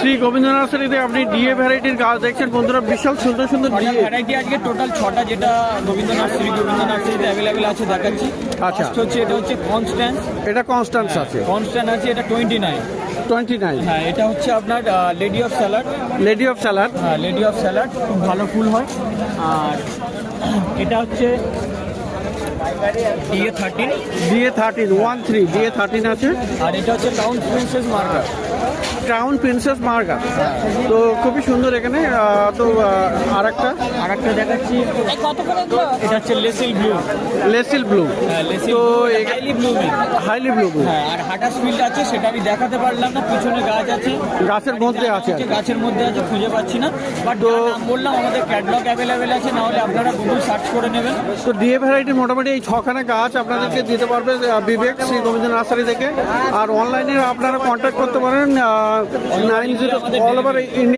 শ্রী গোবিন্দ নার্সারিতে আপনি ডিএ ভ্যারাইটির গাছ দেখছেন বন্ধুরা, বিশাল সুন্দর সুন্দর ডিএ ভ্যারাইটি আজকে টোটাল 6টা যেটা গোবিন্দ নার্সারিতে অ্যাভেলেবেল আছে দেখাচ্ছি। আচ্ছা। First হচ্ছে এটা হচ্ছে কনস্ট্যান্স। এটা কনস্ট্যান্স আছে, কনস্ট্যান্স আছে এটা 29। 29। হ্যাঁ, এটা হচ্ছে আপনার lady of salad. Lady of salad. হ্যাঁ, লেডি অফ স্যালাড খুব ভালো ফুল হয়। আর এটা হচ্ছে ডিএ 13। ডিএ 13 ডিএ 13 আছে। আর এটা হচ্ছে town princess marker. Crown princess marker. তো খুবই সুন্দর এখানে। তো আরেকটা দেখাচ্ছি, এটা হচ্ছে লেসিল ব্লু। লেসিল ব্লু। হ্যাঁ, লেসিল তো হাইলি ব্লুমিং। Highly blue. হ্যাঁ, আর হাটাস ফিল্ড আছে, সেটা আমি দেখাতে পারলাম না। পিছনে গাছ আছে, গাছের মধ্যে আছে। গাছের মধ্যে আছে, খুঁজে পাচ্ছি না। বাট তো বললাম আমাদের ক্যাটলগ অ্যাভেলেবেল আছে, না হলে আপনারা গুগল সার্চ করে নেবেন। তো ডিএ ভ্যারাইটি মোটামুটি এই 6খানা গাছ আপনাদেরকে দিতে পারবে বিবেক শ্রী গোবিন্দ নার্সারি থেকে। আর অনলাইনে আপনারা কন্ট্যাক্ট করতে পারেন 90 অল ওভার ইন্ডিয়া।